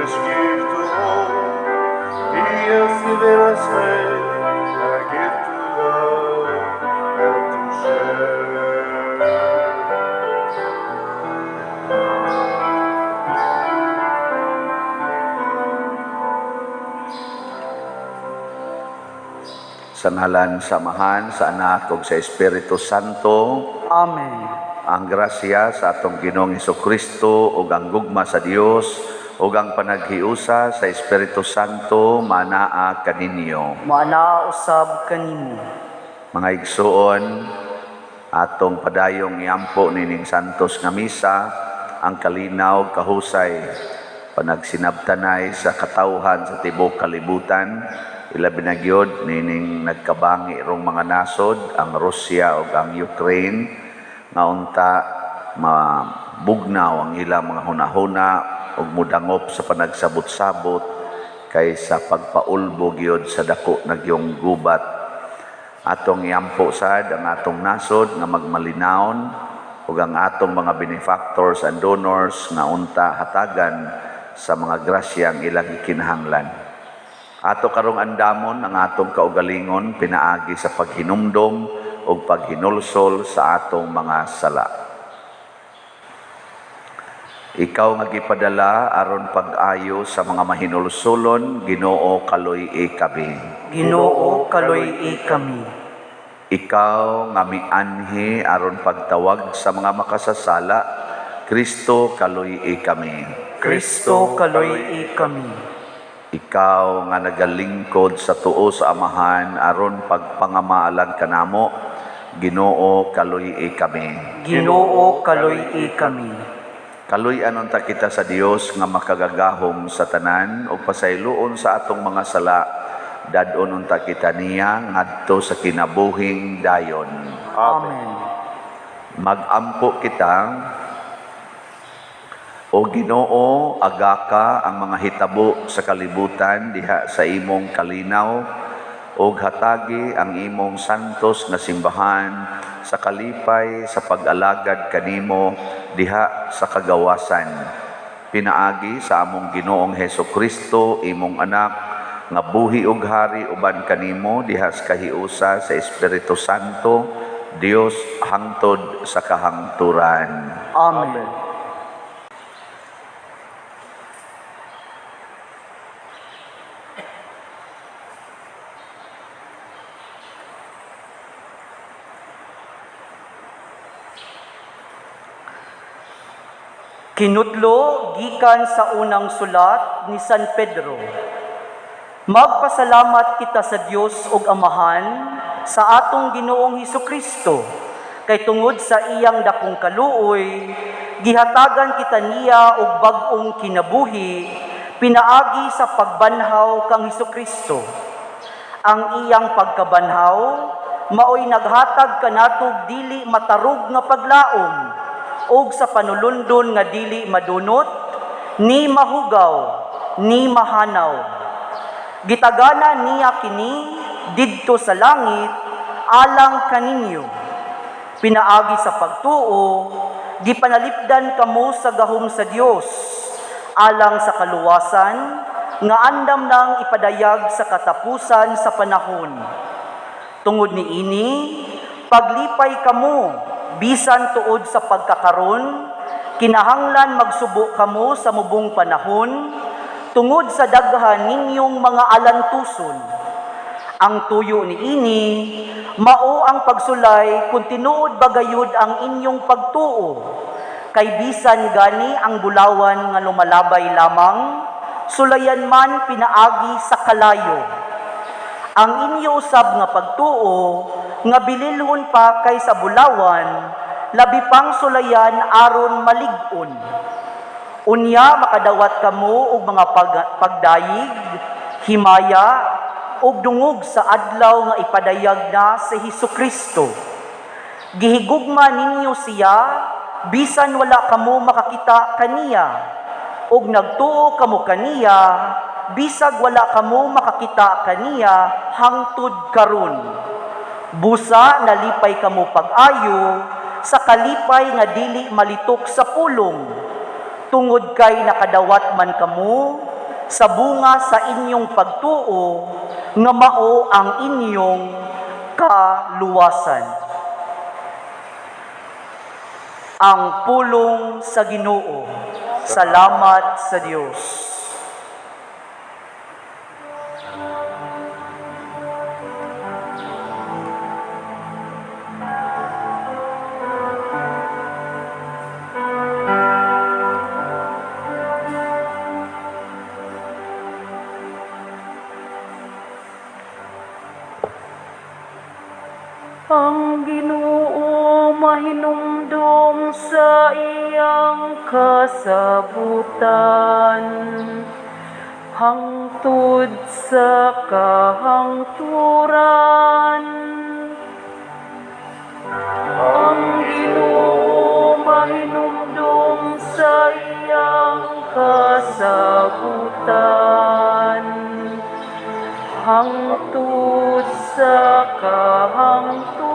just give to all. He has given us faith, a gift to love and to share. Sa ngalan samahan sa Anak ug sa Espiritu Santo. Amen. Ang grasya sa atong Ginoong Hesukristo ug ang gugma sa Dios ug ang panaghiusa sa Espiritu Santo manaa kaninyo. Maana usab kanimo. Mga igsuon, atong padayong iampo nining santos nga misa ang kalinaw kahusay panagsinabtanay sa katawhan sa tibuok kalibutan. Ilabi na gyud nining nagkabangi rong mga nasod, ang Russia ug ang Ukraine, nga unta mabugnaw ang ilang mga hunahuna ug mudangop sa panagsabot-sabot kaysa pagpaulbo gyud sa dako nagyong gubat. Atong iampo sad ang atong nasod nga magmalinawon ug ang atong mga benefactors and donors nga unta hatagan sa mga grasyang ilang ikinahanglan. Ato karong andamon ang atong kaugalingon pinaagi sa paghinumdom o paghinulsol sa atong mga sala. Ikaw nga gipadala aron pag-ayo sa mga mahinulsolon, Ginoo kaluy-i kami. Ginoo kaluy-i kami. Ikaw nga mianhi aron pagtawag sa mga makasasala, Kristo kaluy-i kami. Kristo kaluy-i kami. Ikaw nga nagalingkod sa tuo sa Amahan aron pagpangamaalan kanamo, Ginoo kaluy-i kami. Ginoo kaluy-i kami. Kaluy-an unta kita sa Dios nga makagagahom sa tanan ug pasayloon sa atong mga sala, dadon unta kita niya ngadto sa kinabuhing dayon. Amen. Magampo kita, O Ginoo, agaka ang mga hitabo sa kalibutan diha sa imong kalinaw, ug hatagi ang imong santos nga simbahan sa kalipay sa pag-alagad kanimo diha sa kagawasan. Pinaagi sa among Ginoong Hesukristo, imong anak, nga buhi ug hari uban kanimo diha sa kahiusa sa Espiritu Santo, Dios hangtod sa kahangturan. Amen. Kinutlo gikan sa unang sulat ni San Pedro. Magpasalamat kita sa Dios ug Amahan sa atong Ginoong Hesukristo, kay tungod sa iyang dakong kaluoy, gihatagan kita niya og bag-ong kinabuhi pinaagi sa pagbanhaw kang Hesukristo. Ang iyang pagkabanhaw maoy naghatag kanatog dili matarog nga paglaom ug sa panulundon nga dili madunot, ni mahugaw, ni mahanaw. Gitagana niya kini didto sa langit alang kaninyo. Pinaagi sa pagtuo, gipanalipdan kamo sa gahom sa Dios, alang sa kaluwasan nga andam nang ipadayag sa katapusan sa panahon. Tungod niini, paglipay kamo bisan tuod sa pagkakaron, kinahanglan magsubo kamo sa mubong panahon, tungod sa daghan ninyong mga alantuson. Ang tuyo niini, mao ang pagsulay kung tinuod bagayod ang inyong pagtuo, kay bisan gani ang bulawan nga lumalabay lamang, sulayan man pinaagi sa kalayo. Ang inyo usab nga pagtuo, nga bililhon pa kaysa bulawan, labi pang sulayan aron malig-on. Unya makadawat kamo og mga pagdayig, himaya, og dungog sa adlaw nga ipadayag na si Hesukristo. Gihigugma ninyo siya, bisan wala kamo makakita kaniya, og nagtuo kamo kaniya, bisag wala kamo makakita kaniya hangtod karon. Busa nalipay kamo pag-ayo sa kalipay nga dili malitok sa pulong. Tungod kay nakadawat man kamo sa bunga sa inyong pagtuo, nga mao ang inyong kaluwasan. Ang pulong sa Ginoo. Salamat sa Dios. Ang Ginoo mahinumdum sa iyang kasabutan, hangtod sa kahangturan. Ang Ginoo mahinumdum sa iyang kasabutan, hangtod sa kahangturan.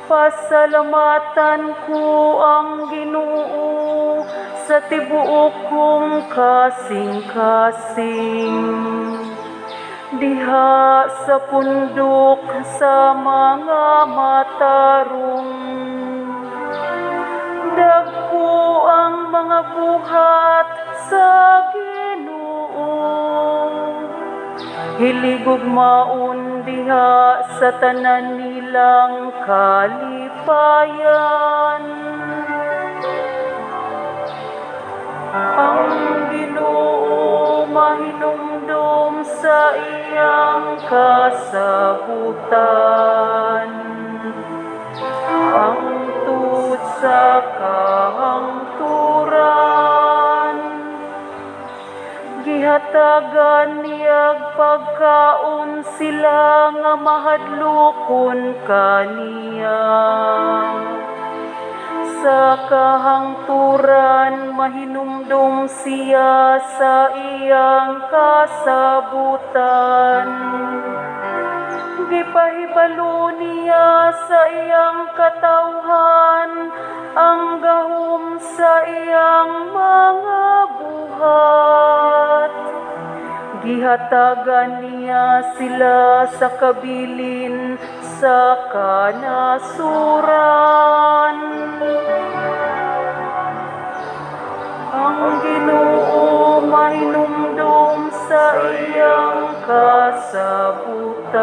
Pasalamatan ko ang Ginoo sa tibuok kong kasing-kasing, diha sa pundok sa mga matarong. Dagko ang mga buhat sa Ginoo, hiligog maun diha sa tanan nilang kalipayan. Ang Ginoo mahinumdum sa iyang kasabutan, hangtod sa kahangturan. Gihatagan niyag pagkaon sila nga mahadlokon kaniya. Sa kahangturan mahinumdum siya sa iyang kasabutan. Gipahibalo niya sa iyang katawhan ang gahom sa iyang mga buhat. Gihatagan niya sila sa kabilin sa kanasuran. Ang Ginoo mahinumdum sa iyang kasabutan,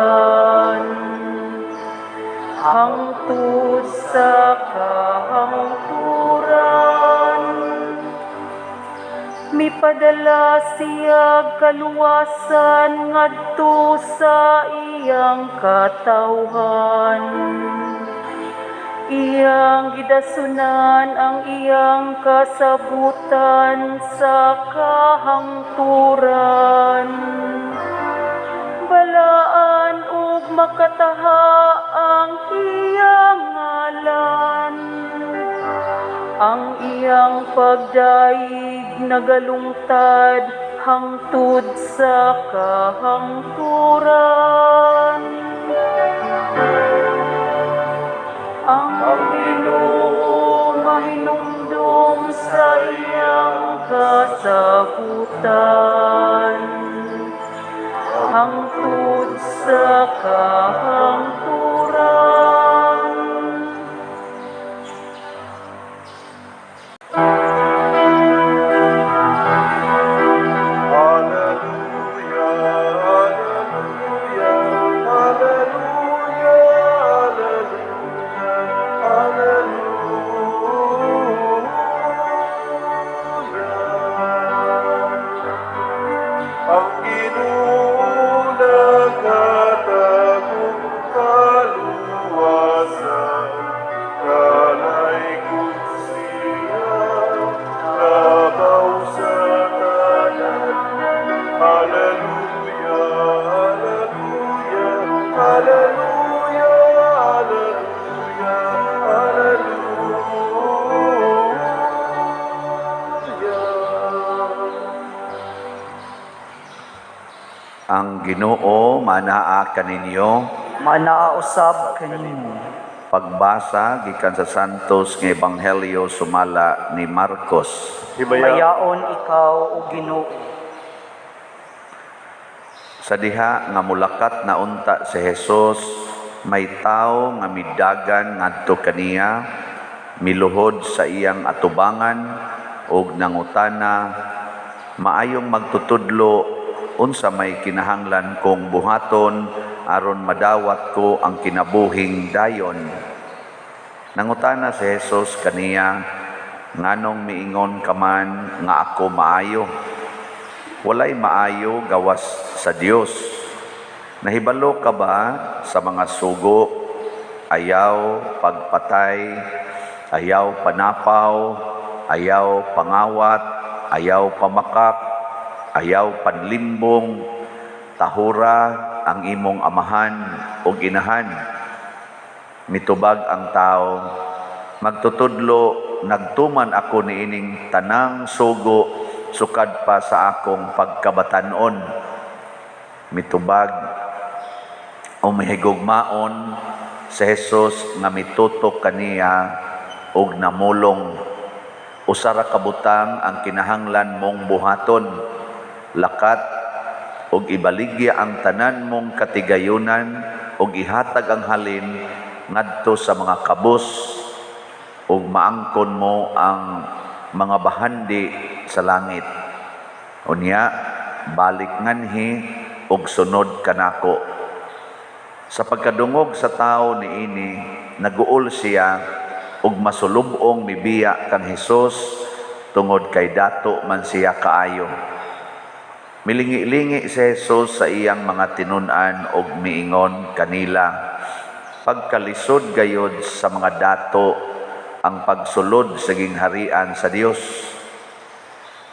hangtod sa kahangturan. Mipadala siya kaluwasan ngadto sa iyang katawhan. Iyang gidasunan ang iyang kasabutan sa kahangturan. Balaan ug makataha ang iyang ngalan. Ang iyang pagdaig nagalungtad hangtod sa kahangturan. Ang Ginoo mahinumdum sa iyang kasabutan, hangtod sa kahangturan. Ang Ginoo manaa kaninyo. Manaa usab kanimo. Pagbasa gikan sa Santos nga Ebanghelyo sumala ni Marcos. Mayaon ikaw o Ginoo. Sa diha nga mulakat na unta si Jesus, may tao nga midagan ngadto kaniya, miluhod sa iyang atubangan ug nangutana, maayong magtutudlo unsa may kinahanglan kong buhaton aron madawat ko ang kinabuhing dayon. Nangutana si Jesus kaniya, nganong miingon ka man nga ako maayo? Walay maayo gawas sa Dios. Nahibalo ka ba sa mga sugo, ayaw pagpatay, ayaw panapaw, ayaw pangawat, ayaw pamakak, ayaw panlimbong, tahura ang imong amahan o inahan? Mitubag ang tao, magtutudlo, nagtuman ako niining tanang sugo, sukad pa sa akong pagkabatanon. Mitubag o mahigugmaon si Jesus nga mitutok kaniya og namulong. Usara kabutang ang kinahanglan mong buhaton, lakat og ibaligya ang tanan mong katigayunan og ihatag ang halin ngadto sa mga kabus ug maangkon mo ang mga bahandi sa langit. Unya, balik nganhi ug sunod kanako. Sa pagkadungog sa tao niini, naguol siya ug masulubong mibiya kang Hesus tungod kay dato man siya kaayo. Milingi-lingi si Jesus sa iyang mga tinun-an ug miingon kanila, pagkalisod gayod sa mga dato ang pagsulod sa gingharian sa Dios.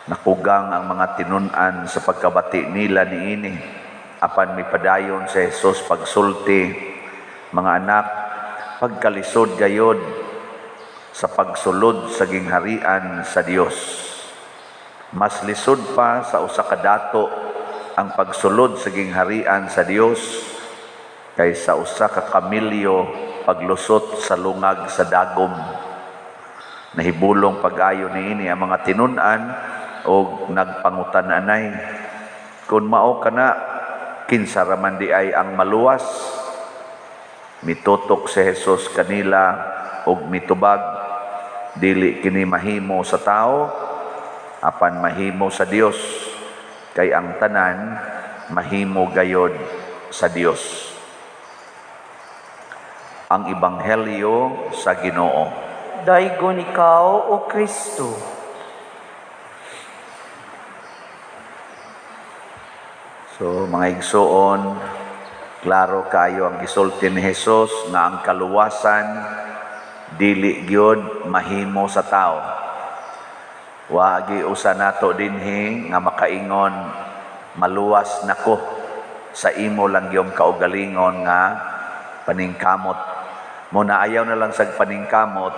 Nakugang ang mga tinun-an sa pagkabati nila niini. Apan mipadayon si Jesus pagsulti, mga anak, pagkalisod gayod sa pagsulod sa gingharian sa Dios. Mas lisod pa sa usa ka dato ang pagsulod sa gingharian sa Dios kaysa usa ka kamilyo paglusot sa lungag sa dagom. Nahibulong pag-ayo niini ang mga tinun-an o nagpangutan-anay, kung mao kana, kinsa raman di ay ang maluwas? Mitutok si Jesus kanila og mitubag, dili kini mahimo sa tao, apan mahimo sa Dios, kay ang tanan mahimo gayod sa Dios. Ang Ebanghelyo sa Ginoo. Daygon ikaw o Kristo. So, mga igsoon, klaro kayo ang gisulti ni Jesus nga ang kaluwasan dili gyud mahimo sa tao. Wa giusa nato dinhi nga makaingon maluwas nako sa imo lang gyud kaugalingon nga paningkamot. Muna ayaw na lang sa paningkamot,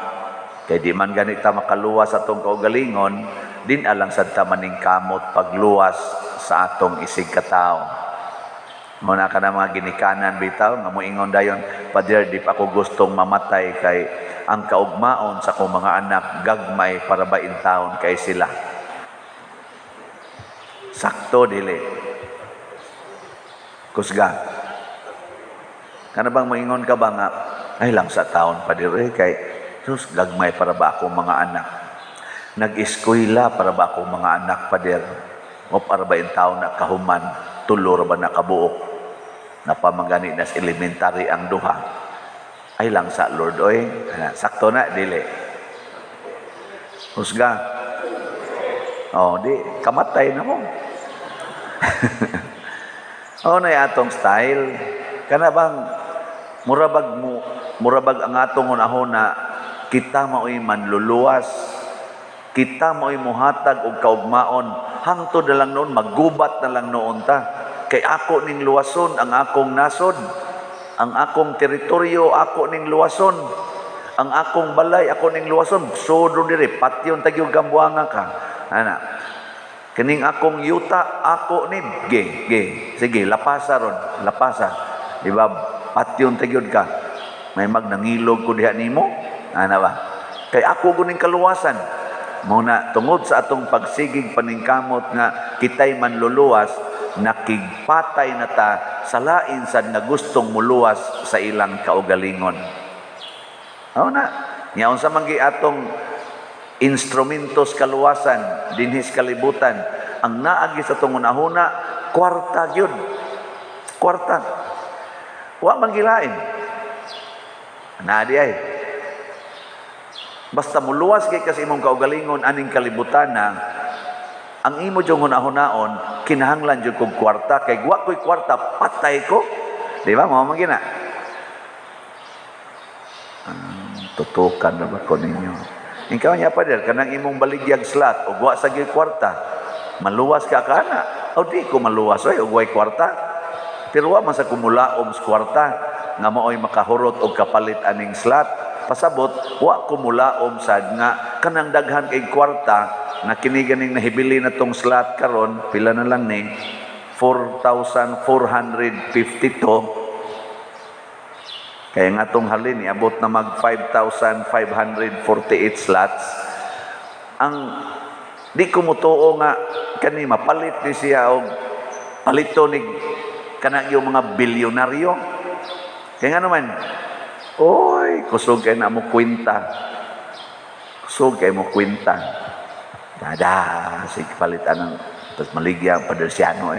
kay di man ganita makaluwas atong kaugalingon, din alang sa maningkamot pagluwas sa atong isig katao. Muna ka na mga ginikanan bitaw, nga moingon dayon, Pader, di pa ako gustong mamatay kay ang kaugmaon sa akong mga anak gagmay para ba intawon kay sila. Sakto dili. Kusga. Kana bang moingon ka ba nga, ay lang sa taon Pader, kay sus gagmay para ba akong mga anak. Nag-eskwela para ba akong mga anak Pader. O para ba yung tao na kahuman, tulor ba na kabuok, na pamangani na elementary ang duha. Ay lang sa Lord, oy, sakto na, dili. Husga. Oh, di, kamatay na mo. Oh, na atong style. Kana bang, murabag ang atong unahuna, kita mao'y manluluwas, kita mao'y muhatag og kaugmaon, hangtod na lang noon, maggubat na lang noon ta. Kay ako ning luwason ang akong nasod, ang akong teritoryo ako ning luwason, ang akong balay ako ning luwason. Sodro diri, patyon tagyong gambuanga ka. Ana, kining akong yuta ako ni sige lapasa ron, lapasa. Diba, patyon tagyod ka. may magnangilog ko diha nimo, ana ba? Kay ako guning kaluwasan. Muna tungod sa atong pagsigig paningkamot nga kitay manluluwas, nakigpatay na ta sa lain sad nga gustong muluwas sa ilang kaugalingon. Aw na, nyaon sa manggi atong instrumentos kaluwasan dinhis kalibutan, ang naagi sa atong unahuna kwarta gyud. Kwarta. Wa manggilain. Naadi ay. Basta muluwas kay kasi imong kaugalingon aning kalibutan na ang imo jung hunahunaon kinahanglan jud kog kwarta, kay wa ko'y kwarta patay ko. Di ba? Mao man gina. Tutukan na ba ko ninyo? Ikaw niya pa der kanang imong baligyag slot ug wa sa gyud kwarta. Maluwas ka kana. O di ko maluwas oy ug way kwarta. Pero wa man sa kumulaom sa kwarta nga maoy makahurot og kapalit aning slot. Pasabot, wa kumulaom sad nga kanang daghan kay kwarta na kini ganing nahibili na tong slot karon, pila na lang ni 4,452. Kaya nga tong halin iabot na mag 5,548 slots. Ang di ko mutuo nga kani mapalit ni siya og palito ni kanang yung mga bilyonaryo. Kaya nga naman, oy, kusog kayo na mo kwenta. Kusog kayo mo kwenta. Dada, sige palitan ng tapos maligya ang padersyano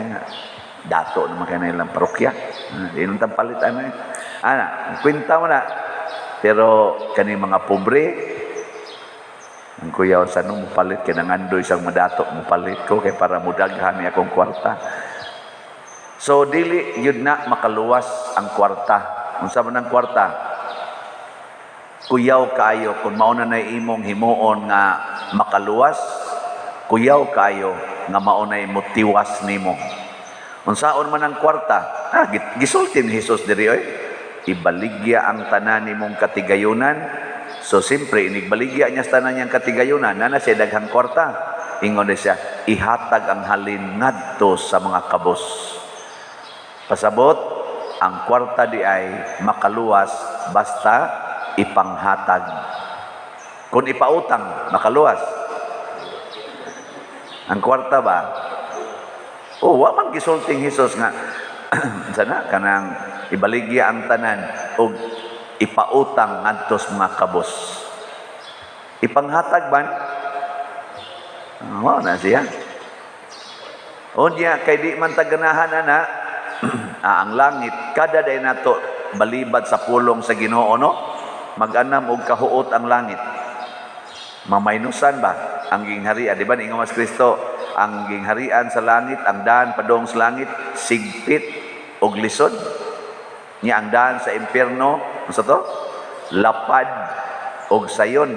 dato naman kayo na ilang parokya. Yun ang palitan kwenta mo na. Pero kani mga pobre, ang kuyaw sa nung palit, kinangandoy isang madato, palit ko kay para mudaghan niya akong kwarta. So, dili yun na makaluwas ang kwarta. Kung saan man ang kwarta, kuyaw kayo kung mauna na imong himuon nga makaluwas, kuyaw kayo nga maunay motiwas nimo. Unsaon man ang kwarta, gisulti ni Jesus diri oy, ibaligya ang tanan nimong katigayunan. So simpre inigbaligya niya sa tanan niyang katigayunan, nana siya daghang kwarta. Ingon siya, ihatag ang halin ngadto sa mga kabos. Pasabot, ang kwarta di ay makaluwas basta ipanghatag. Kung ipautang, makaluwas. Ang kwarta ba? Wa man gisulting Jesus nga sana kanang ibaligya ang tanan o ipautang ngadto sa mga kabos. Ipanghatag ban? Mao na siya. Unya kay di man taganahan na ang langit kada day nato balibad sa pulong sa Ginoo no? Mag-anam og kahuot ang langit. Mamaynusan ba ang gingharian? Di ba ni Mas Kristo, ang gingharian sa langit, ang daan padong sa langit, sigpit og lisod. Niya ang daan sa impyerno, ano to? Lapad og sayon.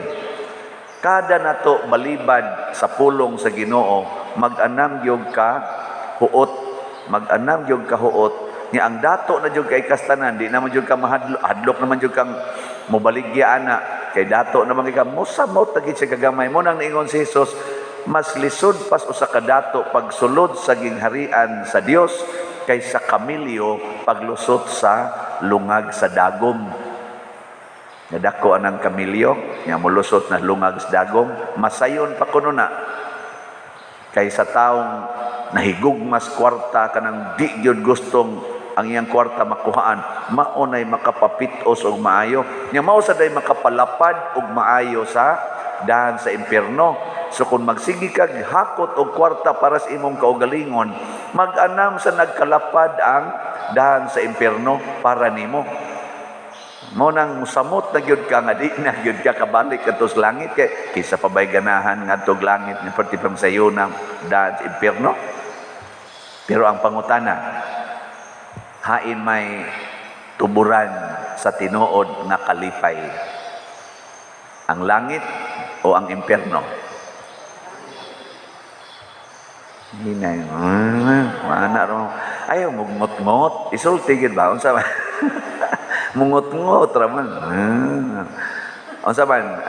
Kada nato balibad sa pulong sa Ginoo, mag-anam gyud ka huot, mag-anam gyud ka huot. Niya ang dato na jud kay kastanan, di naman jud ka mahadlok naman jud kang mobaligya ana kay dato naman kay ka mosamot tagid sa kagamay mo nang niingon si Jesus, mas lisod pas usa ka dato pagsulod sa gingharian sa Dios kaysa kamilyo paglusot sa lungag sa dagom. Nadako anang kamilyo nga molusot na lungag sa dagom, masayon pa kuno na kaysa taong nahigugmas kwarta kanang di gyud gustong ang iyang kwarta makuhaan, maunay makapapitos og maayo. Nya mao sa day makapalapad og maayo sa dahan sa impyerno. So kung magsigi kag hakot og kwarta para sa imong kaugalingon, mag-anam sa nagkalapad ang dahan sa impyerno para nimo. Mo nang musamot na gyud ka nga di na gyud ka kabalik adto sa langit kay kisa pa bay ganahan ngadto og langit ni perti pang sayo ng dahan sa impyerno. Pero ang pangutana, hain may tuburan sa tinuod na kalipay, ang langit o ang impyerno? Hinay, mana ro, ayaw mungot-ngot, isulti gid ba unsa man? Mungot-ngot ra man. Unsa man?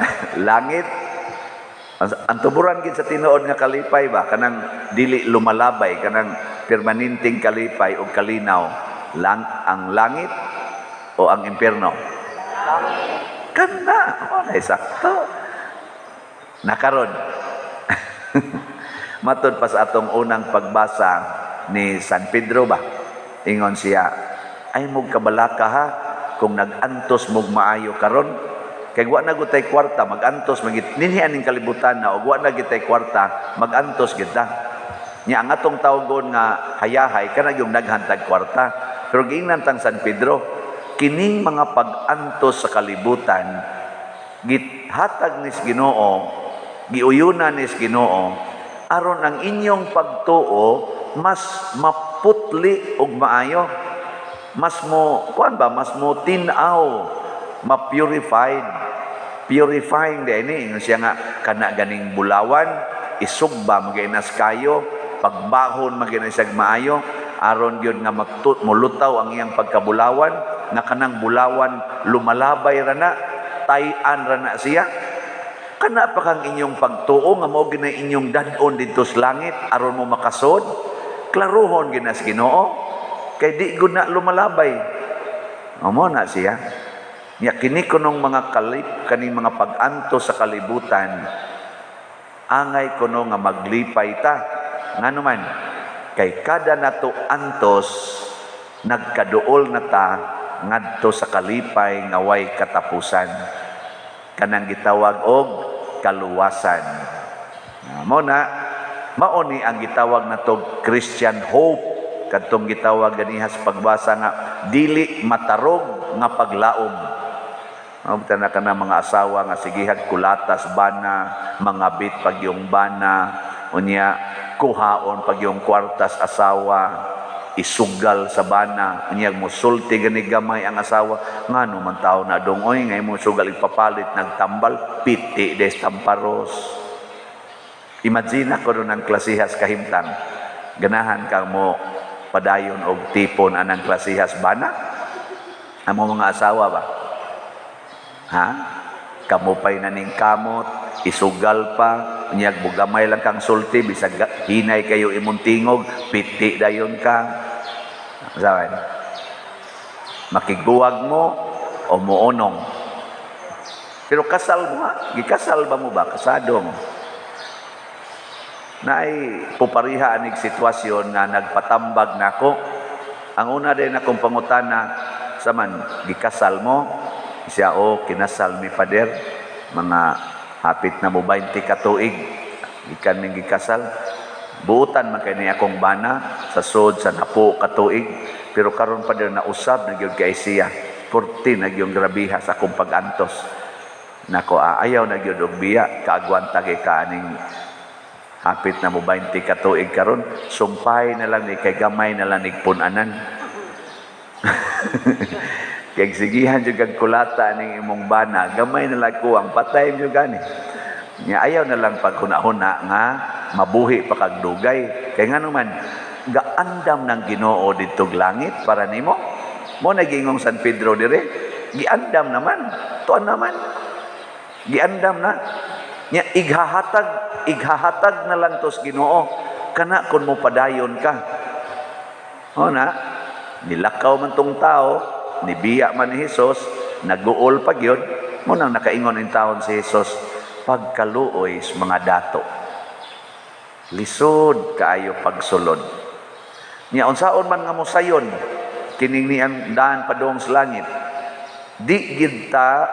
Langit, ang tuburan gid sa tinuod nga kalipay ba, kanang dili lumalabay, kanang permanenteng kalipay o kalinaw. Ang langit o ang impyerno? Kana, wala sakto. Nakaron. Matod pa sa atong unang pagbasa ni San Pedro ba? Ingon siya, ay mog kabalaka ha, kung nag-antos mog maayo karon. Kay wa na gutay kwarta, mag-antos magit ninhian ning kalibutan na ug wa na gitay kwarta, mag-antos kita. Nya ang atong tawgon nga hayahay kana yung naghantag kwarta. Pero giingnan tang San Pedro, kining mga pag-antos sa kalibutan githatag ni Ginoo, giuyunan ni Ginoo aron ang inyong pagtuo mas maputli ug maayo, mas mo tinaw, ma-purified. Purifying din siya nga kana ganing bulawan isugba maginas kayo, pagbahon maginas sag maayo aron gyud nga mulutaw ang iyang pagkabulawan, na kanang bulawan lumalabay rana, tay-an rana siya. Kana pa kang inyong pagtuo nga mao ginay inyong dad-on didto sa langit aron mo makasod. Klaruhon ginas Ginoo kay di gud na lumalabay. Amo na siya. Nya kini kunong mga kaning mga pag-antos sa kalibutan, angay kuno nga maglipay ta. Ngano man kay kada nato antos nagkaduol na ta ngadto sa kalipay nga way katapusan, kanang gitawag og kaluwasan. Mao ni ang gitawag nato Christian hope, kadtong gitawag ganiha sa pagbasa nga dili matarog nga paglaom. Mabta na kana mga asawa nga sigihag kulatas bana, mangabit pag yung bana, unya kuhaon pag yung kwartas asawa, isugal sa bana, unya musulti gani gamay ang asawa. Ngano man tawo na dongoy ngay mo sugal ipapalit nagtambal, piti des tamparos. Imagine ko ng klasihas kahimtang, ganahan kang mo padayon og tipon anang klasihas bana, amo mga asawa ba? Ha? Kamupay na ning kamot, isugal pa, unyag bugamay lang kang sulti, bisag hinay kayo imuntingog, piti dayon ka. Sabi, makiguwag mo o muonong. Pero kasal mo ha? Gikasal ba mo ba? Kasado mo. Naay pupariha anig sitwasyon nga nagpatambag nako. Ang una din akong pangutana, saman, gikasal mo? Siya, kinasal mi pader, mga hapit na mo 20 katuig, ikan ning gikasal. Buutan man kani akong bana, sa sod sa napo katuig, pero karon pader na usab na gyud kay siya. 14 na gyud grabiha sa akong pag-antos. Nako, ayaw na gyud og biya, kaagwanta kay kaaning hapit na mo 20 katuig karon, sumpay na lang ni kay gamay na lang nigpunanan. Kay sigihan jud kag kulata ning imong bana, gamay na lang ko ang patay jud gani. Nya ayaw na lang paghuna-huna nga mabuhi pa kag dugay. Kay ngano man gaandam ng Ginoo didto langit para nimo. Mo nagingong San Pedro dire, giandam naman, tuan naman. Giandam na. Nya ighahatag na lang tos Ginoo kana kun mo padayon ka. Nilakaw man tong tao, nibiya man ni Hesus, naguol pag yun, munang nakaingon in taon si Hesus, pagkaluoy sa mga dato. Lisod kaayo pagsulod. Nya unsaon man nga mosayon, kining ni ang daan padong sa langit, di gid ta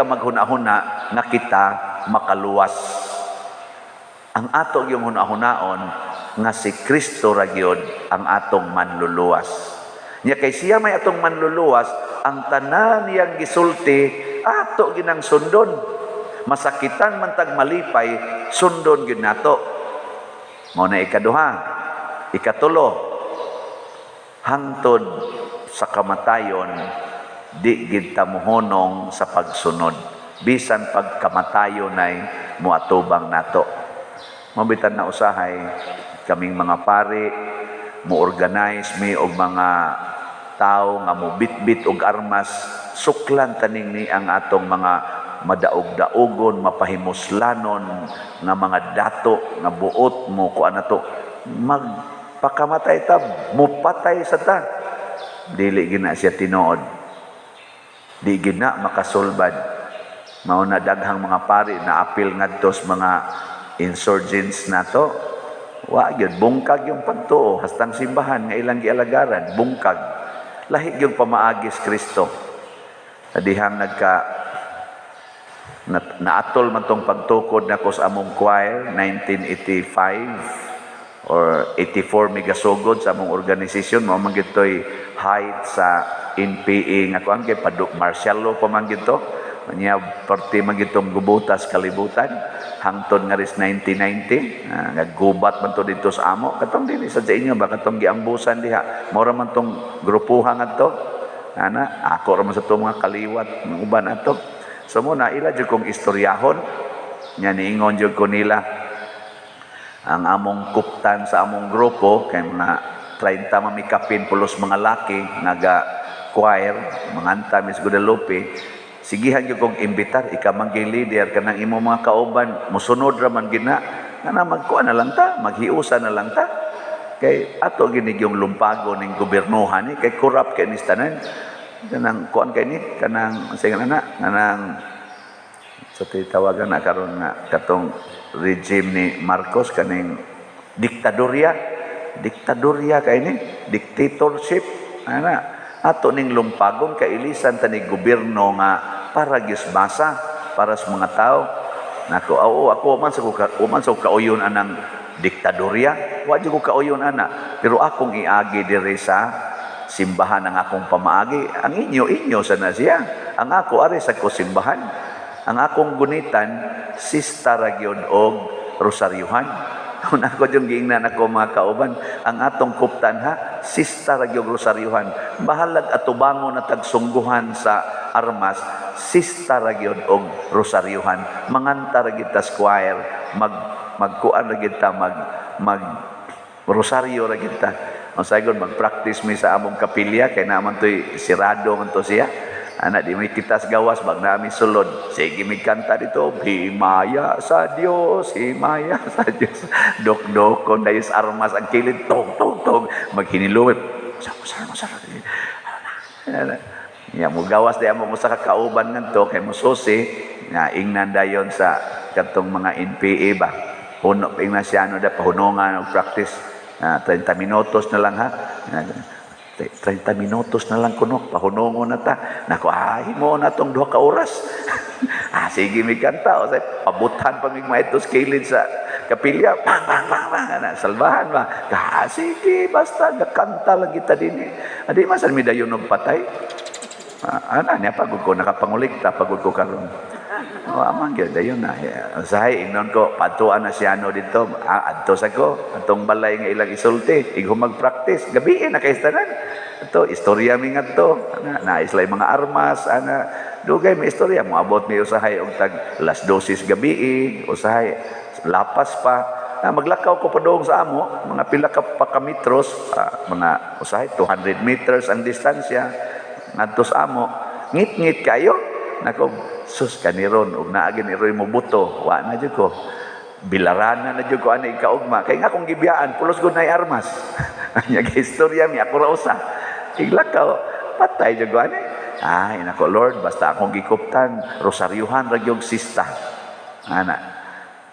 maghuna-huna nga kita makaluwas. Ang ato yung huna-hunaon nga si Kristo ra gyud ang atong manluluwas. Nya kay siya may atong manluluwas, ang tanan niyang gisulti ato ginang sundon. Masakitan man tag malipay, sundon gyud nato. Mao na ikaduha. Ikatulo, hangtod sa kamatayon di gid ta mohonong sa pagsunod. Bisan pagkamatayon ay muatubang nato. Mabitan na usahay kaming mga pari, mo-organize mi og mga tao nga mo bitbit og armas, suklan taning ni ang atong mga madaog-daogon, mapahimuslanon nga mga dato nga buot mo kuan nato magpakamatay ta, mupatay sa ta. Dili gina siya tinuod. di gina makasulbad. Mao na daghang mga pari na apil ngadto sa mga insurgents nato. Wa gyud bungkag yung pagtuo hastang simbahan nga ilang gialagaran, bungkag. Lahi gyud pamaagis Kristo. Dihang naatol man tong pagtukod nako sa among choir 1985 or 84 migasugod sa among organisasyon. Mao man gitoy height sa NPA nga kuan kay Paduk Marcialo pa man gito. Nya parte man gitong gubutas kalibutan hangtod nga ris 1990 naggubat man to dito sa amo katong dinhi sa inyo ba katong giambusan diha mora man tong grupuhan ngadto ana ako ra man sa to mga kaliwat mga uban ato so mo na ila jud kong istoryahon nya niingon jud ko nila ang among kuptan sa among grupo kay mga 30 mamikapin pulos mga laki naga choir manganta Miss Guadalupe. Sigihan yung kong imbitar, ika mangging leader, kanang imo mga kauban, musunod raman gina, nga magkuha na lang ta, maghiusa na lang ta. Kay ato ginig yung lumpago ng gobernuhan ni, kay corrupt kay nistanan. Kanang kuan kay ni, kanang, sige na kanang, sa titawagan na karon nga, katong regime ni Marcos, kaning diktadorya kay ni, dictatorship, ato ning lumpagon kailisan tani gobyerno nga para gisbasa para sa mga tao nako ako man sa kauyon anang diktadorya wa jud ko kauyon ana pero akong iagi diri sa simbahan ang akong pamaagi ang inyo sana siya ang ako ari sa ko simbahan ang akong gunitan sista ra gyud og rosaryuhan. Kung ako yung giingnan ako mga kauban, ang atong kuptan ha, sista ragyog rosaryuhan. Bahalag atubango na tagsungguhan sa armas, sista ragyog og rosaryuhan. Manganta ragyta sa choir, magkuan ragyta, mag rosaryo ragyta. Ang sayon, mag-practice mi sa among kapilya, kaya naman to'y sirado man to siya. Anak di may kitas gawas bag nami sulod. Sige mi kanta dito, himaya sa Dios, himaya sa Dios. Dok-dokon dayos armas ang kilid tog. Maghiniluwit. Sar. Ya mo gawas di amo sa kakauban ngadto kay mo susi nga ingnan dayon sa katong mga NPA ba. Puno Ignaciano da pahunongan og practice 30 minutos na lang ha. 30 minutos na lang kuno pahunongon na ta nako mo na tong 2 ka oras sige mi kanta o say pabutan pa mig maetos kilid sa kapilya bang na salbahan ba sige basta gakanta lang kita dinhi adi masan mi dayon og patay ana niya pagud ko nakapangulikta pagud ko karon amang gyud dayon na usahay ingnon ko patuan na siya dito adto sa ko atong balay nga ilang isulti igho mag-practice gabi na kay tanan ito istorya mi ngadto na islay mga armas dugay may istorya mo abot mi usahay og tag las 12 gabi usahay lapas pa maglakaw ko padung sa amo mga pila ka metros mga usahay 200 meters ang distansya ngadto sa amo ngit kayo nako sus kaniron ug naagin iroy mo buto wa na jud ko bilarana na jud ko ani kaugma kay nga kung gibiyaan pulos gud nay armas anya istorya mi ako ra usa iglakaw patay jud ko ani nako Lord basta akong gikuptan rosaryuhan ra gyud sista ana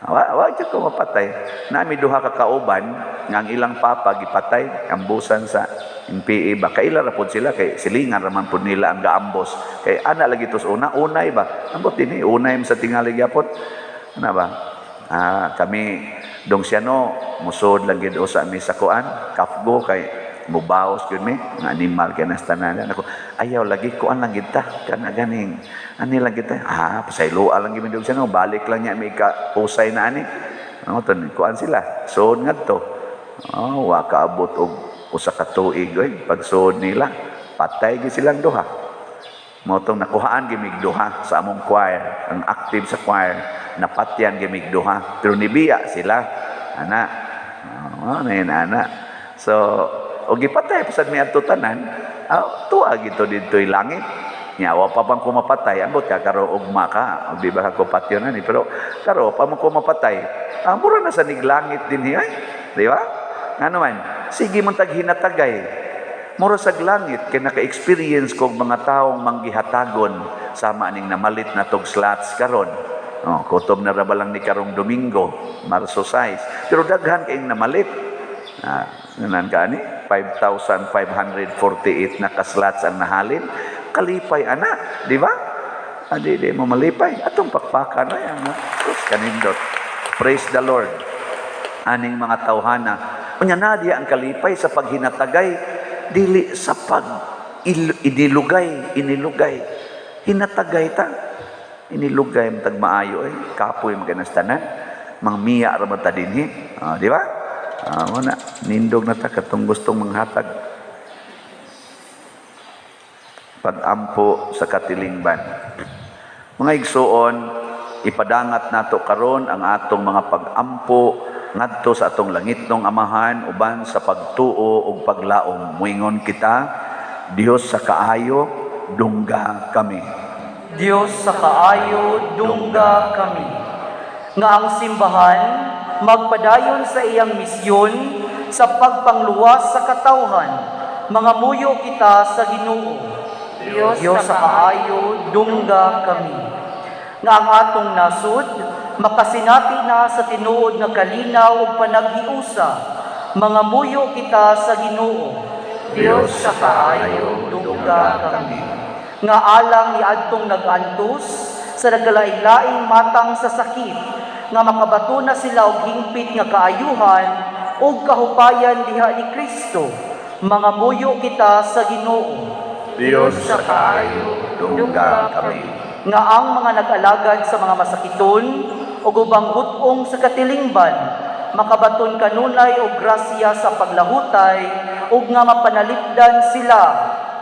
wa jud ko mapatay nami duha ka kauban nga ang ilang papa gipatay ambusan sa NPA ba kaila ra pud sila kay silingan ra man pud nila ang gaambos kay ana lagi tos unay ba ambot dinhi unay sa tingali gyapon ana ba kami dongsiano musod lang gid usa mi sa kuan kafgo kay mubaos gyud mi nga animal kay nastanan ako ayaw lagi kuan lang gid ta kana ganing ani lang gid ta pasayloa lang gid mi dongsiano balik lang niya mi ka usay na ani ton kuan sila sod ngadto wa kaabot og usa ka tuig pagsuod nila patay gyud silang duha mao tong nakuhaan gimig duha sa among choir ang active sa choir napatyan gimig duha pero nibiya sila ana so og gipatay pasad mi adto tanan tuwa gito ditoy langit nya wa pa pang kumapatay ambot ka karo ugma ka di ba ko patyon ani pero karo pa mo kumapatay mura na sa niglangit dinhi di ba ngano man sige man tag hinatagay mura sa langit, kay naka-experience kong mga taong manggihatagon sama aning namalit na tog slots karon. Oh, kutob na raba lang ni karong Domingo, Marso 6. Pero daghan kayong namalit. Nganan ka ni? 5,548 na kaslots ang nahalin. Kalipay, ana. Di ba? Di mo malipay. Atong pakpaka na yan. Kanindot. Praise the Lord. Aning mga tawhana. Unya na diya ang kalipay sa paghinatagay, dili sa inilugay. Hinatagay ta. Inilugay mo tagmaayo kapoy mo kanastanan. Mang miya raman ta dinhi. Di ba? Wala. Nindog na ta katong gustong manghatag. Pag-ampo sa katilingban. Mga igsuon, ipadangat nato karon ang atong mga pag-ampo ngadto sa atong langitnong amahan uban sa pagtuo ug paglaom. Muingon kita, Dios sa kaayo, dungga kami. Diyos sa kaayo, dungga kami. Nga ang simbahan, magpadayon sa iyang misyon sa pagpangluwas sa katawhan. Mga muyo kita sa Ginoo. Diyos sa kaayo, dungga kami. Nga ang atong nasud, makasinati na sa tinuod nga kalinaw ug panaghiusa. Mga muyo kita sa Ginoo. Diyos sa kaayo, dungga kami. Nga alang ni adtong nag-antos sa nagalain-laing matang sa sakit, nga makabato na sila og hingpit nga kaayuhan ug kahupayan diha ni Kristo. Mga muyo kita sa Ginoo. Diyos sa kaayo, dungga kami. Nga ang mga nag-alagad sa mga masakiton ug ubang hutong sa katilingban, makabaton kanunay og grasya sa paglahutay ug nga mapanalipdan sila.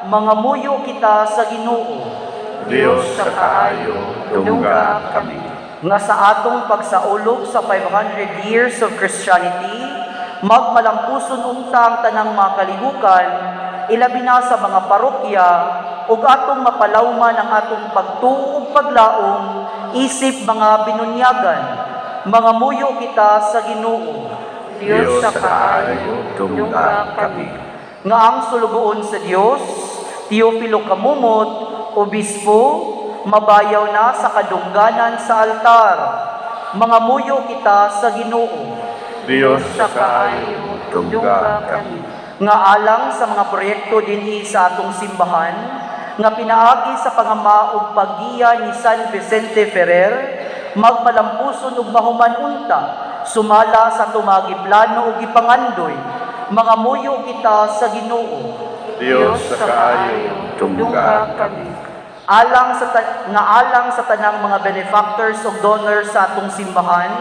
Mga muyo kita sa Ginoo. Diyos sa kaayo, dungga kami. Nga sa atong pagsaulog sa 500 years of Christianity, magmalampuson unta ang tanang mga kalihukan, ilabi na sa mga parokya, ug atong mapalawman ang atong pagtuo ug paglaom, isip mga binunyagan. Mga muyo kita sa Ginoo. Diyos sa kaayo, dungga kami. Nga ang sulugoon sa Dios, Teofilo Kamumot, Obispo, mabayaw na sa kadungganan sa altar. Mga muyo kita sa Ginoo. Diyos sa kaayo, dungga kami. Nga alang sa mga proyekto dinhi sa atong simbahan, nga pinaagi sa pangama ug paggiya ni San Vicente Ferrer, magpalampuson ug mahuman unta, sumala sa tumagi plano ug ipangandoy. Mga muyo kita sa Ginoo. Diyos sa kaayo, dungga kami. Alang sa tanang mga benefactors ug donors sa atong simbahan,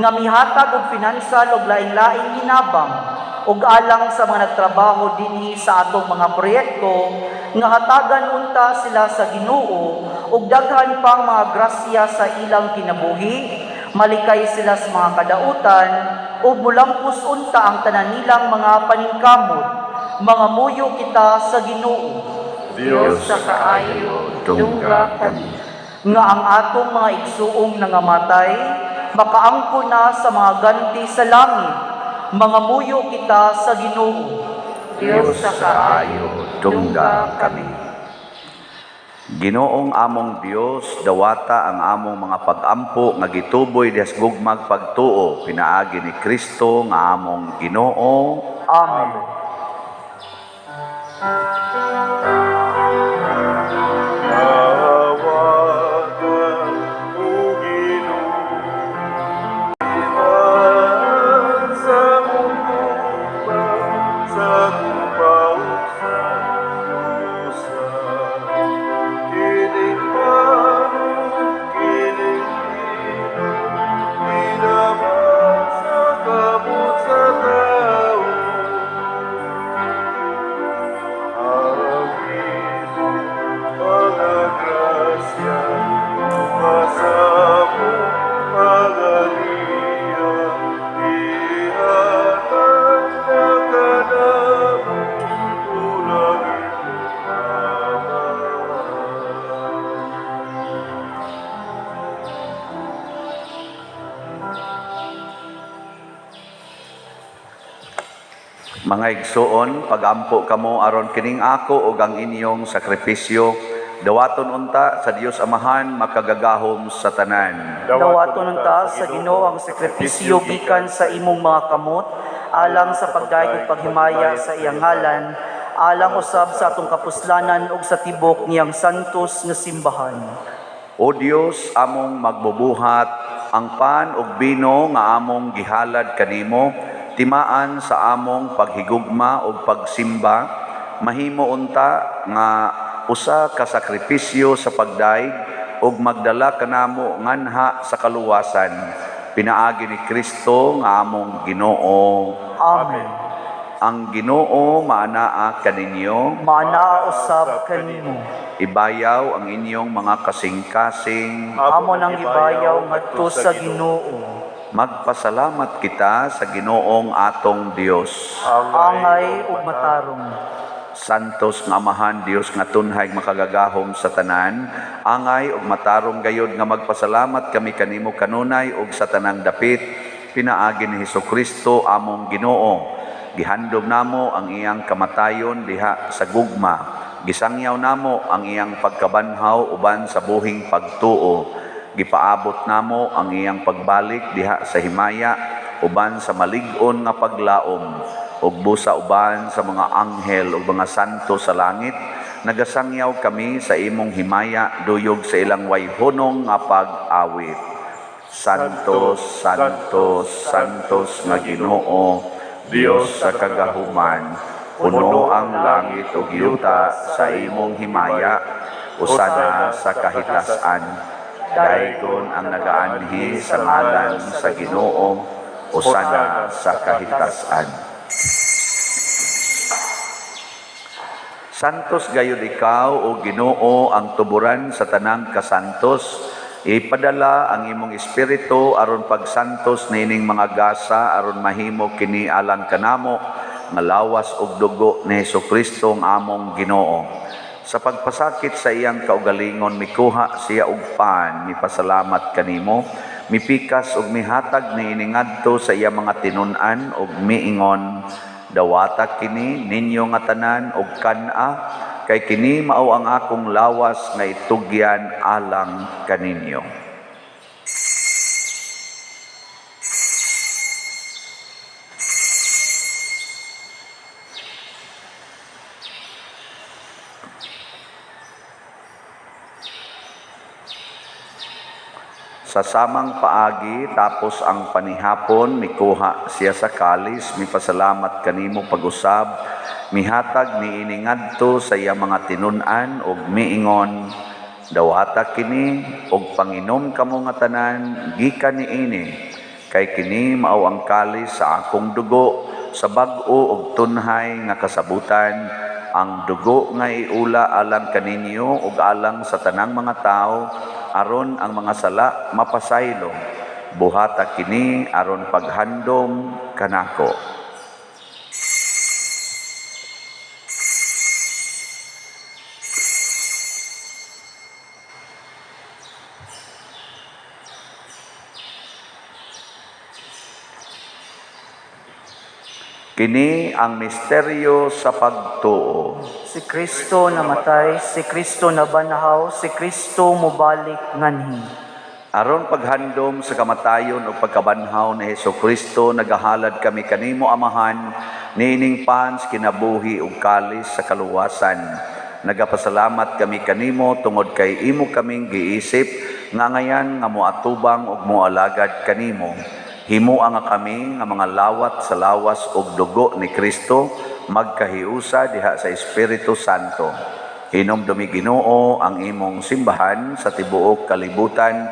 nga mihatag og finansal ug lain-laing hinabang, ug alang sa mga nagtrabaho dinhi sa atong mga proyekto, nga hatagan unta sila sa Ginoo ug daghan pang mga grasya sa ilang kinabuhi, malikay sila sa mga kadautan ug mulampos unta ang tanan nilang mga paningkamot. Mga muyo kita sa Ginoo. Diyos sa kaayo, dungga kami. Nga ang atong mga igsuong nangamatay, makaangko na sa mga ganti sa langit. Mga muyo kita sa Ginoo. Diyos sa kaayo, dungga kami. Ginoong among Dios, dawata ang among mga pag-ampo nga gituboy dihas gugmag pagtuo pinaagi ni Kristo nga among Ginoo. Amen. Mga igsuon, pagampo kamo aron kining ako ug ang inyong sakripisyo, dawaton unta sa Dios Amahan makagagahom sa tanan. Dawaton unta sa Ginoo ang sakripisyo gikan sa imong mga kamot, alang sa pagdayeg ug paghimaya sa iyang ngalan, alang usab sa atong kapuslanan ug sa tibok niyang santos nga simbahan. O Dios, among magbubuhat ang pan ug bino nga among gihalad kanimo, timaan sa among paghigugma ug pagsimba, mahimo unta nga usa ka sakripisyo sa pagdaig ug magdala kanamo nganha sa kaluwasan. Pinaagi ni Kristo nga among Ginoo. Amen. Ang Ginoo maanaa kaninyo, Maanaa usab kanimo. ibayaw ang inyong mga kasing-kasing. Amo nang gibayaw ngadto sa Ginoo. Magpasalamat kita sa Ginoong atong Dios. Angay ug matarong. Santos nga Amahan Dios nga tunhay makagagahom sa tanan, angay ug matarong gayod nga magpasalamat kami kanimo kanunay ug sa tanang dapit pinaagi ni Hesukristo among Ginoo. Gihandom namo ang iyang kamatayon diha sa gugma. Gisangyaw namo ang iyang pagkabanhaw uban sa buhing pagtuo. Gipaabot namo ang iyang pagbalik diha sa himaya uban sa malig-on nga paglaom ug busa uban sa mga anghel ug mga santo sa langit. Nagasangyaw kami sa imong himaya duyog sa ilang wayhonong nga pag-awit. Santos, Santos, Santos nga Ginoo, Dios sa kagahuman, puno ang langit ug yuta sa imong himaya, usana sa kahitasan. Daygon ang nagaanhi sa ngalan sa Ginoo, usana sa kahitasan. Santos gayud ikaw o Ginoo ang tuburan sa tanang kasantos. Ipadala ang imong espiritu aron pagsantos nining mga gasa aron mahimo kini alang kanamo nga lawas ug dugo ni Hesukristo ang among Ginoo. Sa pagpasakit sa iyang kaugalingon mikuha siya og pan, mipasalamat kanimo, mipikas ug mihatag niini ngadto sa iyang mga tinun-an ug miingon, dawata kini ninyo nga tanan ug kan-a, kay kini mao ang akong lawas nga itugyan alang kaninyo. Sa samang paagi tapos ang panihapon mikuha siya sa kalis, mipasalamat kanimo pag-usab, mihatag niini ngadto sa iya mga tinun-an ug miingon, dawata kini ug panginom kamo nga tanan gikan niini, kay kini mao ang kalis sa akong dugo sa bag-o ug tunhay nga kasabutan, ang dugo nga iula alang kaninyo ug alang sa tanang mga tao, aron ang mga sala mapasaylo. Buhata kini aron paghandom kanako. Kini ang misteryo sa pagtuo. Si Kristo namatay, si Kristo nabanhaw, si Kristo mubalik nganhi. Aron paghandom sa kamatayon o pagkabanhaw ni Hesukristo, nagahalad kami kanimo Amahan, niining pans kinabuhi ug kalis sa kaluwasan. Nagapasalamat kami kanimo tungod kay imo kaming giisip nga ngayan nga moatubang ug moalagad kanimo. Himuan nga kami nga mga lawat sa lawas ug dugo ni Kristo magkahiusa diha sa Espiritu Santo. Hinumdumi Ginoo ang imong simbahan sa tibuok kalibutan.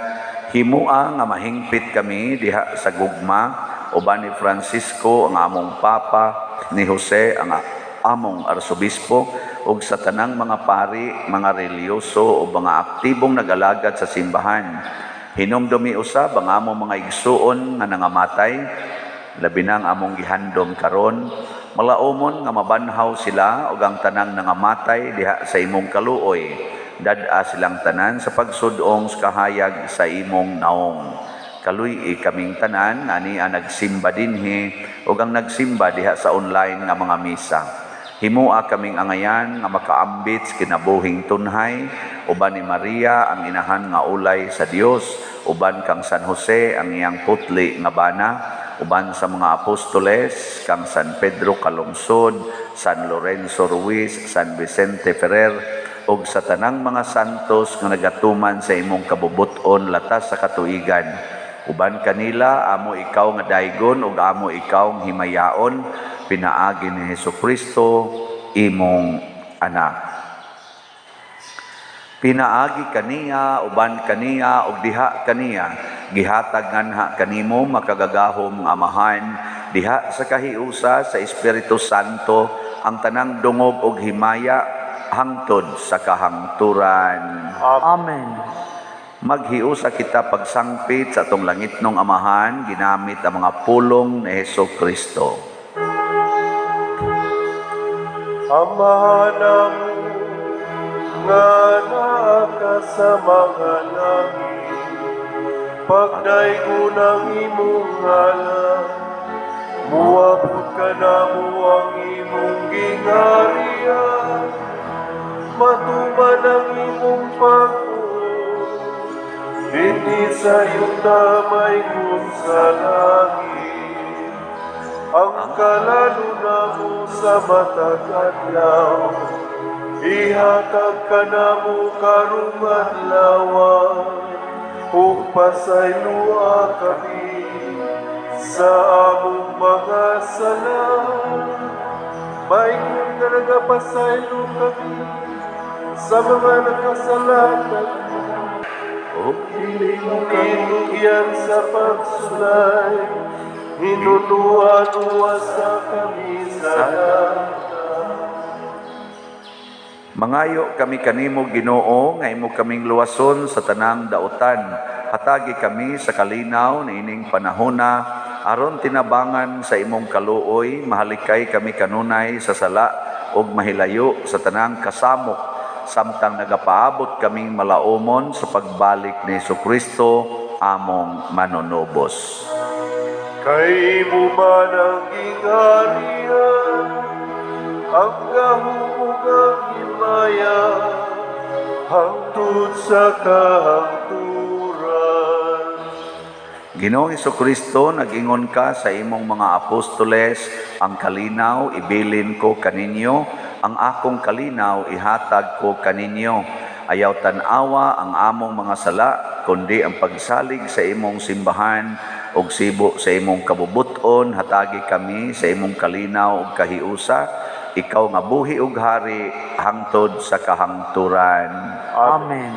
Himua nga mahingpit kami diha sa gugma uban ni Francisco ang among Papa, ni Jose ang among Arsobispo ug sa tanang mga pari, mga reliyoso o mga aktibong nag-alagad sa simbahan. Hinumdumi usab ang among mga igsuon nga nangamatay, labi nang among gihandom karon, malaumon nga mabanhaw sila ug ang tanang nangamatay diha sa imong kaluoy. Dad-a silang tanan sa pagsudong sa kahayag sa imong naong. Kaluy kaming tanan ani ang nagsimba dinhi ug ang nagsimba diha sa online nga mga misa. Himua kaming angayan nga makaambit sa kinabuhing tunhay, uban ni Maria ang inahan nga ulay sa Dios, uban kang San Jose ang iyang putli nga bana, uban sa mga apostoles kang San Pedro Calungsod, San Lorenzo Ruiz, San Vicente Ferrer, ug sa tanang mga santos nga nagatuman sa imong kabubuton latas sa katuigan. Uban kanila, amo ikaw nga daygon ug amo ikaw nga himayaon, pinaagi ni Hesukristo, imong anak. Pinaagi kaniya, uban kaniya, ug diha kaniya, gihatag nganha kanimo makagagahom nga amahan, diha sa kahiusa sa Espiritu Santo, ang tanang dungog ug himaya, hangtod sa kahangturan. Amen. Maghiusa kita pagsangpit sa atong langitnong amahan, ginamit ang mga pulong ni Hesukristo. Amahan nga naa sa mga langit, pagdaygon ang imong ngalan, muabot ka na mo ang imong gingharian, matuman ang imong pag-uwi, hindi sa iyong damay kung sa langit, ang kalaluna mo sa matag adlaw, ihatag ka na mo karong adlawan, ug pasaylua kami sa among mga sala, mayon nga nagapasaylo kami sa mga nakasalatan, o dili mo kinugyan sa pagsulay, hinunuan-uwa sa kami sa Mangayo kami kanimo Ginoo nga imo kaming luwason sa tanang dautan. Hatagi kami sa kalinaw niining panahona aron tinabangan sa imong kaluoy, mahalikay kami kanunay sa sala ug mahilayo sa tanang kasamok, samtang nagapaabot kaming malaumon sa pagbalik ni Hesukristo, among manunubos. Kay mo man ang gingharian, ang gahug ang himaya, hangtod sa kahangturan. Ginoong Hesukristo, nag-ingon ka sa imong mga apostoles, ang kalinaw ibilin ko kaninyo, ang akong kalinaw ihatag ko kaninyo. Ayaw tanawa ang among mga sala, kundi ang pagsalig sa imong simbahan, ug sibo sa imong kabubuton, hatagi kami sa imong kalinaw ug kahiusa, ikaw nga buhi ug hari, hangtod sa kahangturan. Amen.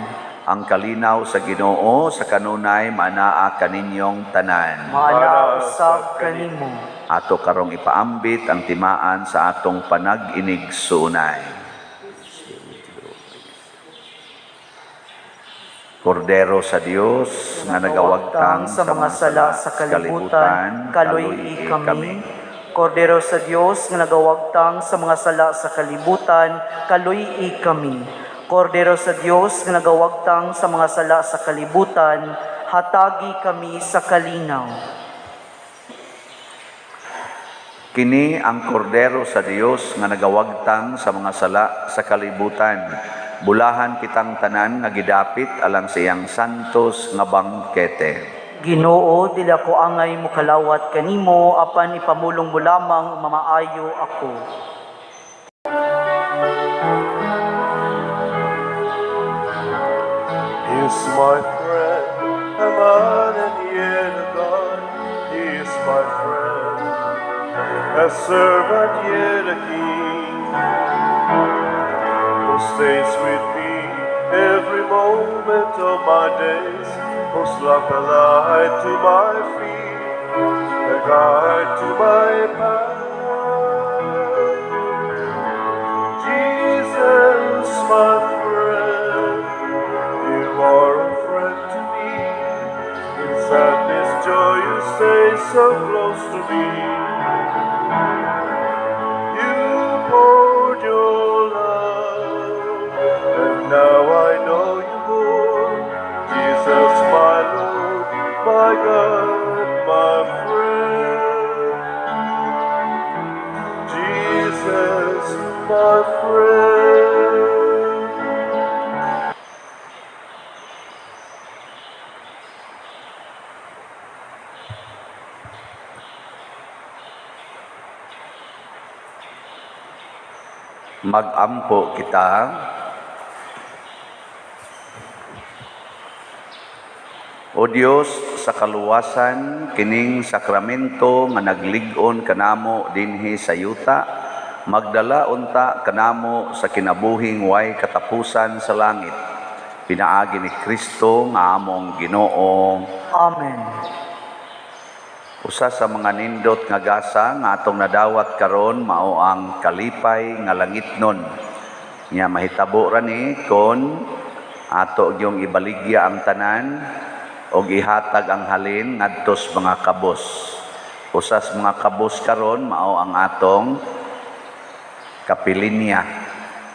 Ang kalinaw sa Ginoo sa kanunay manaa kaninyong tanan. Maala usab kanimo. Ato karong ipaambit ang timaan sa atong panag-inig suunay. Kordero sa Dios nga nagawagtang sa mga sala sa kalibutan, kaluy kami. Kordero sa Dios nga nagawagtang sa mga sala sa kalibutan, kaluy kami. Kordero sa Dios nga nagawagtang sa mga sala sa kalibutan, hatagi kami sa kalinaw. Kini ang kordero sa Dios nga nagawagtang sa mga sala sa kalibutan. Bulahan kitang tanan nga gidapit alang sa iyang santos nga bangkete. Ginoo, dili ako angay mo kalawat kanimo, apan ipamulong mo lamang mamaayo ako. He is my friend, a man and yet a God. He is my friend, a servant yet a king, who stays with me every moment of my days, who's like a light to my feet, a guide to my path. Jesus, my friend, you are a friend to me. In sadness, joy, you stay so close to me. You poured your love, and now I know you more. Jesus, my Lord, my God. my friend. Mag-ampo kita. O Dios, sa kaluwasan kining sakramento nga naglig-on kanamo dinhi sa yuta, magdala unta kanamo sa kinabuhing way katapusan sa langit. Pinaagi ni Kristo nga among Ginoo. Amen. Usa sa mga nindot nga gasa nga atong nadawat karon mao ang kalipay nga langitnon. Nya mahitabo ra ni kon ato gyung ibaligya ang tanan og ihatag ang halin ngadto sa mga kabos. Usa sa mga kabos karon mao ang atong kapilinya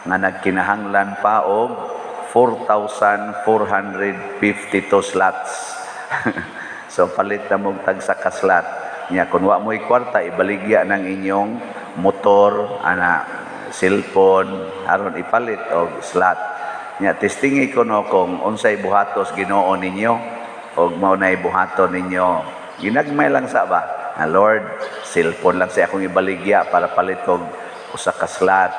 nga nagkinahanglan pa og 4,452 slots. So palit na mong tag sa kaslat. Nya kun wa mo'y kwarta ibaligya ng inyong motor, cellphone aron ipalit og slot. Nya testingi ko no kung unsay buhatos Ginoo ninyo og mao nay buhaton ninyo. Ginagmay lang sa ba? Lord, cellphone lang sa akong ibaligya para palit kog usa ka slot.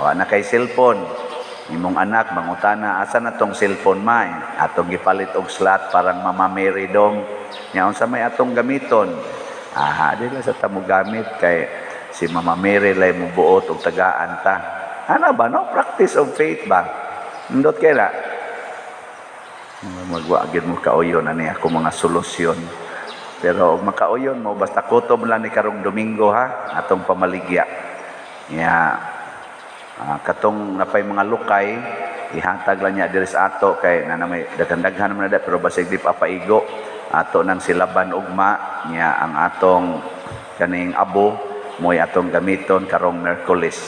Wa na kay cellphone. Imong anak mangutana asa na tong cellphone may atong gipalit og slot parang Mama Mary dong nya unsa may atong gamiton dili sa tamo gamit kay si Mama Mary lay mo buot og tagaan ta ba no practice of faith ba ndot kay na magwa gid mo kauyon ani ako mga solusyon pero og makauyon mo basta kutob lang ni karong Domingo ha atong pamaligya nya katong napay mga lukay ihatag lang niya diri sa ato kay nanamay daghan-daghan man na pero basig di pa paigo ato nang silaban ugma niya ang atong kaning abo moy atong gamiton karong Miyerkules.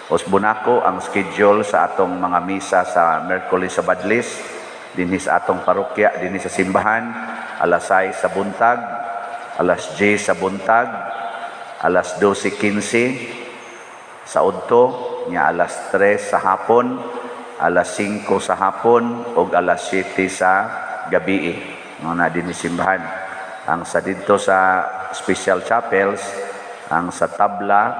Usbunako ang schedule sa atong mga misa sa Miyerkules sa Badlis dinhi sa atong parokya dinhi sa simbahan alas 6 sa buntag, alas 10 sa buntag, alas 12:15 sa udto nya alas 3 sa hapon, alas 5 sa hapon ug alas 7 sa gabi. Na dinhi simbahan. Ang sa didto sa special chapels, ang sa Tabla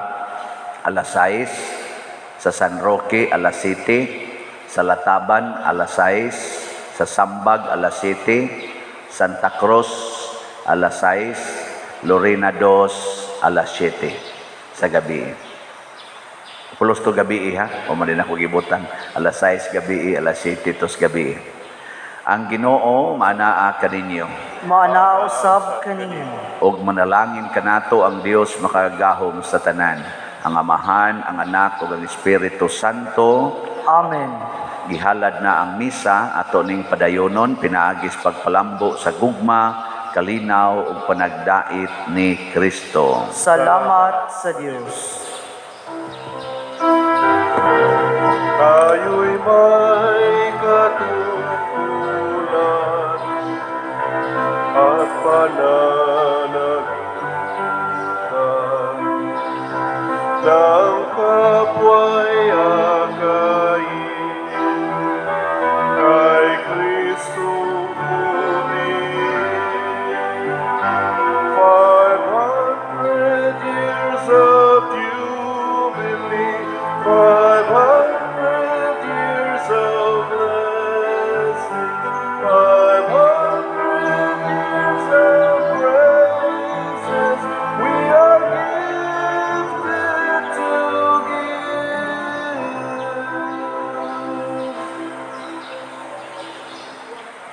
alas 6, sa San Roque alas 7, sa Lataban alas 6, sa Sambag alas 7, Santa Cruz alas 6, Lorena 2 alas 7 sa gabi. Pulos to gabi ha, o man din ako gibutan. Alas 6 gabi, alas 7 tos gabi. Ang Ginoo manaa kaninyo. Maanaa usab kaninyo. Og manalangin kanato ang Dios makagahom sa tanan. Ang Amahan, ang Anak ug ang Espiritu Santo. Amen. Gihalad na ang misa ato ning padayonon pinaagis pagpalambo sa gugma, kalinaw ug panagdait ni Kristo. Salamat sa Dios. Tayo'y may katungkulan at pananagutan ng kapwa'y